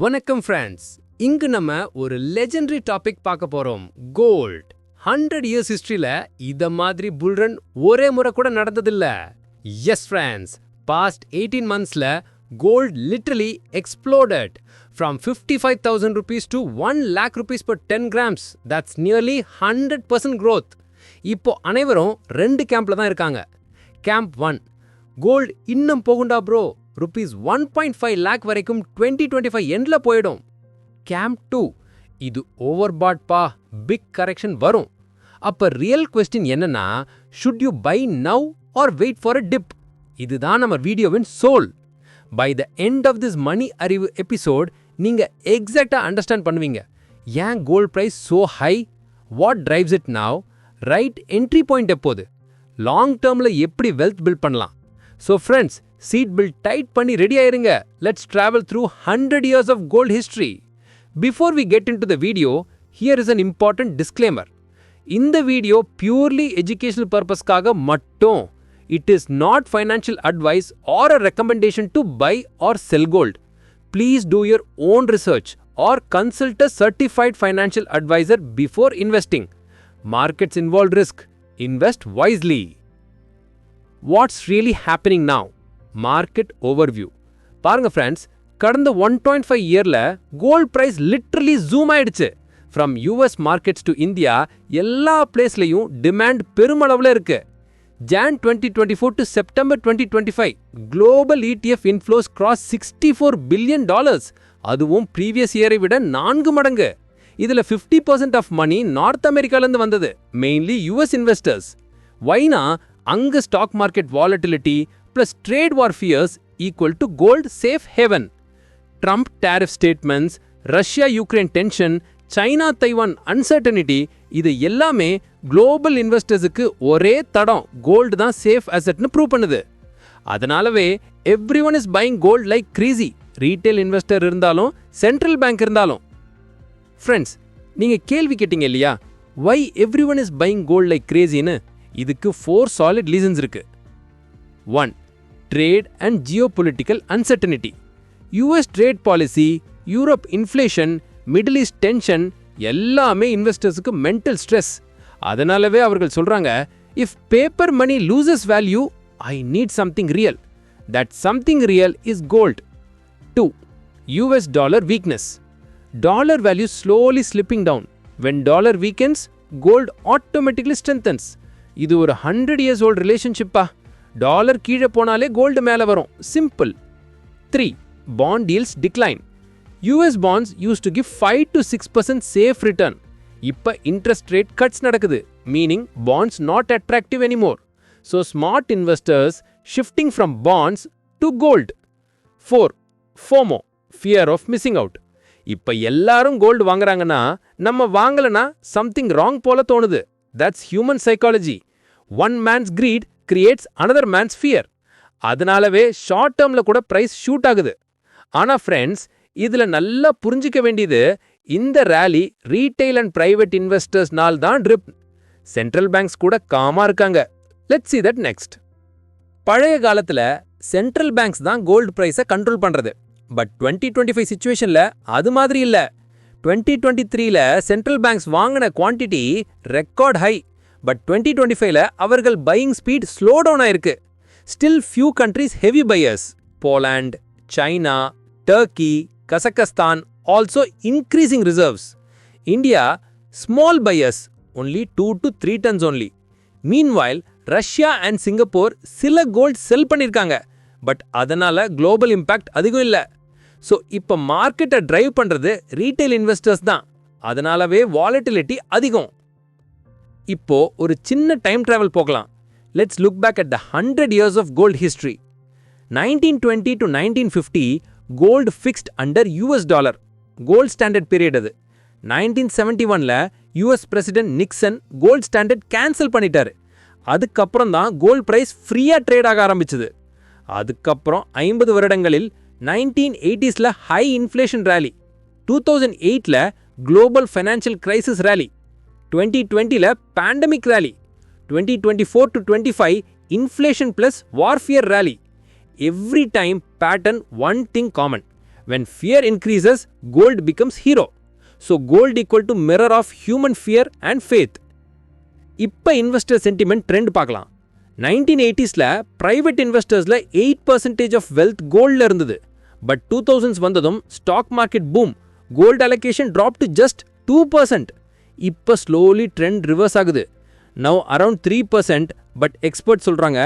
வணக்கம் ஃப்ரெண்ட்ஸ். இங்கு நம்ம ஒரு லெஜெண்டரி டாபிக் பார்க்க போறோம். கோல்ட். 100 இயர்ஸ் ஹிஸ்டரியில இத மாதிரி புல்ரன் ஒரே முறை கூட நடந்ததில்ல. எஸ் ஃப்ரெண்ட்ஸ், பாஸ்ட் 18 monthsல gold literally exploded from 55,000 rupees to 1 lakh rupees per 10 grams. That's nearly 100% growth. இப்போ அனைவரும் ரெண்டு கேம்ப்ல தான் இருக்காங்க. கேம்ப் 1, கோல்ட் இன்னும் போகுண்டா ப்ரோ, rupees 1.5 lakh வரைக்கும் 2025 எண்ட்ல போயிடும். கேம்ப் 2, இது ஓவர்பாட் பா, பிக் கரெக்ஷன் வரும். அப்ப ரியல் கொஸ்டின் என்னன்னா, should you buy now or wait for a dip? இதுதான் நம்ம வீடியோவின் soul. By the end of this money அறிவு எபிசோட் நீங்க எக்ஸாக்ட்டா அண்டர்ஸ்டாண்ட் பண்ணுவீங்க. ஏன் gold price so high? What drives it now? Right entry point எப்போது? Long டேர்ம்ல எப்படி வெல்த் பில்ட் பண்ணலாம்? So friends, seat belt tight பண்ணி ரெடி ஆயிருங்க. Let's travel through 100 years of gold history. Before we get into the video, here is an important disclaimer. இந்த video purely educational purposeக்காக மட்டும். It is not financial advice or a recommendation to buy or sell gold. Please do your own research or consult a certified financial advisor before investing. Markets involve risk. Invest wisely. What's really happening now? Market overview. பாருங்க friends, கடந்த 1.5 இயர்ல gold price literally zoom ஆயிடுச்சு. From US markets to India, எல்லா பிளேஸ்லையும் demand பெருமளவுல இருக்கு. John 2024 to September 2025 global ETF inflows cross $64 billion. அதுவும் previous இயரை விட 4 மடங்கு. இதுல 50% ஆஃப் மணி நார்த் அமெரிக்காலேருந்து வந்தது, மெயின்லி யூஎஸ் இன்வெஸ்டர்ஸ். வைனா அங்க stock market volatility plus trade war fears equal to gold safe haven. Trump tariff statements, Russia-Ukraine tension, China-Taiwan uncertainty, இது எல்லாமே global investorsக்கு ஒரே தடம் கோல்டு தான் சேஃப் அசெட்னு ப்ரூவ் பண்ணுது. அதனாலவே everyone is buying gold like crazy. Retail investor இருந்தாலும் central bank இருந்தாலும். Friends, நீங்க கேள்வி கேட்டீங்க இல்லையா, why everyone is buying gold like crazyன்னு? இதுக்கு 4 solid reasons இருக்கு. 1. Trade and geopolitical uncertainty. US trade policy, Europe inflation, Middle East tension எல்லாமே இன்வெஸ்டர்ஸ்க்கு mental stress. அதனாலவே அவர்கள் சொல்றாங்க, if paper money loses value, I need something real. That something real is gold. 2. US dollar weakness. Dollar value slowly slipping down. When dollar weakens, gold automatically strengthens. இது ஒரு 100 years old relationship பா. Dollar கீழே போனாலே gold மேலே வரும். Simple. 3. Bond deals decline. US bonds used to give 5 to 6% safe return. இப்போ interest rate cuts நடக்குது, meaning bonds not attractive anymore. So smart investors shifting from bonds to gold. 4. FOMO, fear of missing out. இப்போ எல்லாரும் gold வாங்குறாங்கன்னா நம்ம வாங்கலைன்னா something wrong போல தோணுது. That's human psychology. One man's greed creates another man's fear. அதனாலவே short டேர்ம்ல கூட price shoot ஆகுது. ஆனா ஃப்ரெண்ட்ஸ், இதுல நல்லா புரிஞ்சிக்க வேண்டியது, இந்த ரேலி ரீட்டைல் அண்ட் பிரைவேட் இன்வெஸ்டர்ஸ்னால் தான் ட்ரிப். சென்ட்ரல் பேங்க்ஸ் கூட காமா இருக்காங்க. Let's see that next. பழைய காலத்துல சென்ட்ரல் பேங்க்ஸ் தான் கோல்டு பிரைஸை கண்ட்ரோல் பண்றது. பட் 2025 சிச்சுவேஷன்ல அது மாதிரி இல்ல. 2023ல சென்ட்ரல் பேங்க்ஸ் வாங்கின குவான்டிட்டி ரெக்கார்ட் ஹை. பட் 2025ல அவர்கள் பையிங் ஸ்பீட் ஸ்லோ டவுன் ஆயிருக்கு. Still few countries heavy buyers. Poland, China, Turkey, Kazakhstan also increasing reserves. India small buyers, only 2 to 3 tons only. Meanwhile Russia and Singapore சில gold செல் பண்ணியிருக்காங்க. But அதனால global impact அதிகம் இல்லை. So இப்போ மார்க்கெட்டை drive பண்றது retail investors தான். அதனாலவே வாலட்டிலிட்டி அதிகம். இப்போ ஒரு சின்ன டைம் டிராவல் போகலாம். Let's look back at the 100 years of gold history. 1920 to 1950 gold fixed under US dollar. Gold standard period அது. 1971ல US president Nixon gold standard cancel பண்ணிட்டாரு. அதுக்கப்புறம் தான் கோல்ட் பிரைஸ் ஃப்ரீயா ட்ரேட் ஆக ஆரம்பிச்சது. அதுக்கப்புறம் 50 வருடங்களில் 1980sல ஹை இன்ஃப்ளேஷன் ரேலி, 2008ல குளோபல் ஃபைனான்சியல் கிரைசிஸ் ரேலி, 2020ல pandemic rally, 2024 to 25 inflation plus warfare rally. Every time pattern one thing common. When fear increases, gold becomes hero. So gold equal to mirror of human fear and faith. இப்ப investor sentiment trend பார்க்கலாம். 1980ஸ்ல private இன்வெஸ்டர்ஸ்ல 8% of wealth கோல்ட்ல இருந்தது. But 2000s வந்ததும் stock market boom, gold allocation drop to just 2%. இப்ப slowly trend reverse ஆகுது. Now around 3%, but experts சொல்றாங்க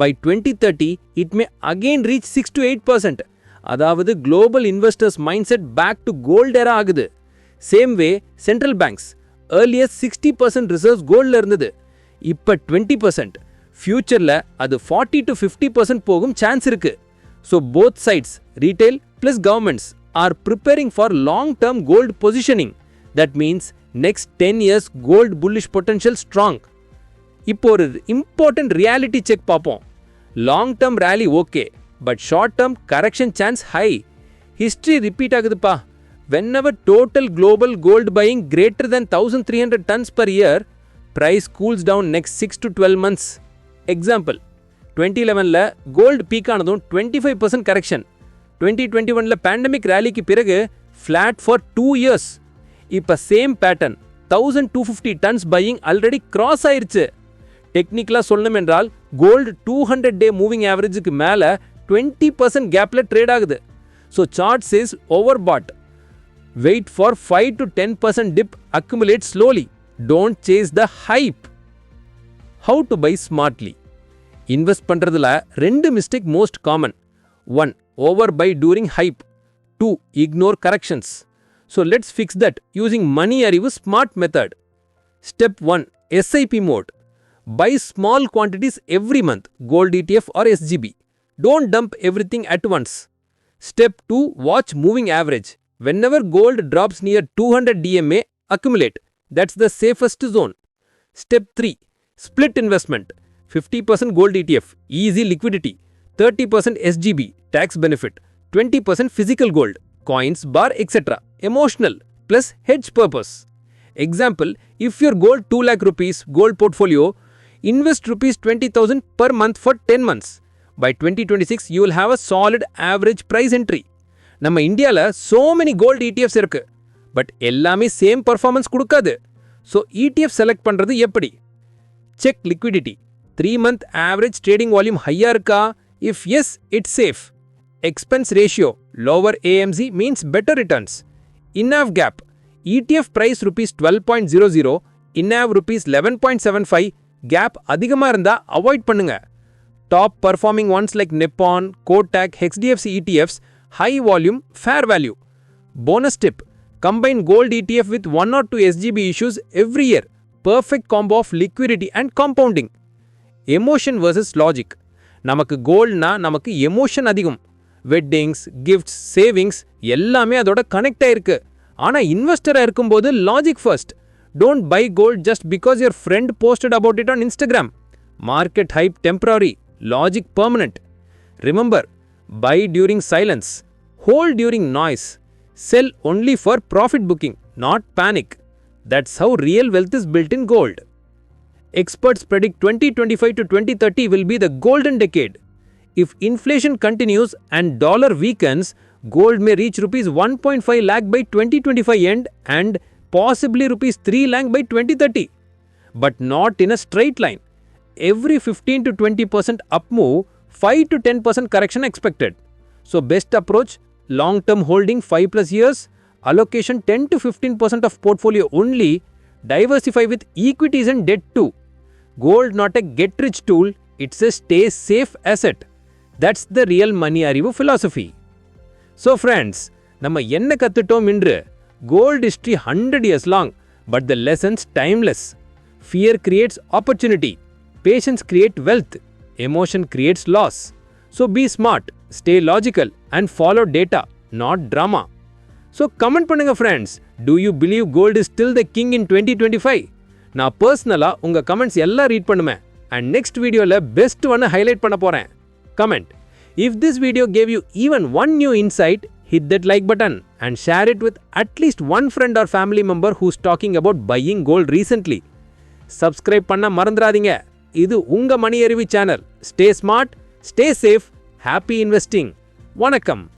by 2030 it may again reach 6 to 8%. அதாவது global investors mindset back to gold era ஆகுது. Same way central banks earlier 60% reserves goldல இருந்தது. இப்ப 20%. ஃபியூச்சர்ல அது 40 to 50% போகும் சான்ஸ் இருக்கு. So both sides, retail plus governments, are preparing for long-term gold positioning. That means next 10 years gold bullish potential strong. இப்போ ஒரு important reality check பார்ப்போம். Long term rally okay, but short term correction chance high. History repeat ஆகுதுப்பா. whenever total global gold buying greater than 1300 tons per year, price cools down next 6 to 12 months. Example, 2011ல gold peak ஆனதும் 25% correction. 2021ல pandemic ரேலிக்கு பிறகு flat for 2 years. இப்ப same pattern, 1250 tons buying already cross ஆயிருச்சு. டெக்னிக்கலா சொல்லணும் என்றால் gold 200 டே moving ஆவரேஜுக்கு மேல 20% கேப்ல trade ஆகுது. So chart says overbought. Wait for 5 to 10% dip, accumulate slowly. Don't chase the hype. How to buy smartly? Invest பண்றதுல ரெண்டு mistake most common. 1. Over buy during hype. 2. Ignore corrections. So let's fix that using money அறிவு smart method. Step 1. SIP mode. Buy small quantities every month, gold ETF or SGB. Don't dump everything at once. Step 2. Watch moving average. Whenever gold drops near 200 DMA, accumulate. That's the safest zone. Step 3. Split investment. 50% gold ETF, easy liquidity. 30% SGB, tax benefit. 20% physical gold, coins, bar, etc. Emotional, plus hedge purpose. Example, if your gold 2 lakh rupees gold portfolio, invest rupees 20,000 per month for 10 months. By 2026, you will have a solid average price entry. நம்ம இந்தியால so many gold ETFs இருக்கு, but எல்லாமே same performance கொடுக்காது. So ETF select பண்றது எப்படி? Check liquidity. 3 month average trading volume ஹையா இருக்கா? If yes, it's safe. Expense ratio, lower AMZ means better returns. INAV gap. ETF price rupees 12.00, INAV rupees 11.75, gap அதிகமா இருந்தா avoid பண்ணுங்க. Top performing ones like Nippon, Kotak, HDFC ETFs, high volume, fair value. Bonus tip, combine gold ETF with 1 or 2 SGB issues every year. Perfect combo of liquidity and compounding. Emotion vs logic. நமக்கு கோல்ட்னா நமக்கு emotion அதிகம். Weddings, gifts, savings எல்லாமே அதோட connect ஆயிருக்கு. ஆனா இன்வெஸ்டரா இருக்கும்போது logic first. Don't buy gold just because your friend posted about it on Instagram. Market hype temporary, logic permanent. Remember, buy during silence, hold during noise, sell only for profit booking, not panic. That's how real wealth is built in gold. Experts predict 2025 to 2030 will be the golden decade. If inflation continues and dollar weakens, gold may reach rupees 1.5 lakh by 2025 end and possibly rupees 3 lakh by 2030. But not in a straight line. Every 15 to 20% up move, 5 to 10% correction expected. So best approach, long-term holding 5+ years, allocation 10 to 15% of portfolio only, diversify with equities and debt too. Gold not a get-rich tool, it's a stay safe asset. That's the real money Arivu philosophy. So friends, நம்ம என்ன கத்துட்டோம் இன்று? Gold history 100 years long, but the lessons timeless. Fear creates opportunity. Patience creates wealth. Emotion creates loss. So be smart, stay logical, and follow data, not drama. So comment பண்ணுங்க friends. Do you believe gold is still the king in 2025? நான் பர்சனலா உங்க comments எல்லாம் read பண்ணுவேன். And next வீடியோல best ஒன்னு highlight பண்ண போறேன். Comment. If this video gave you even one new insight, hit that like button and share it with at least one friend or family member who's talking about buying gold recently. Subscribe பண்ண மறந்துடாதீங்க. இது உங்க மணி அறிவு channel. Stay smart, stay safe, happy investing. வணக்கம்.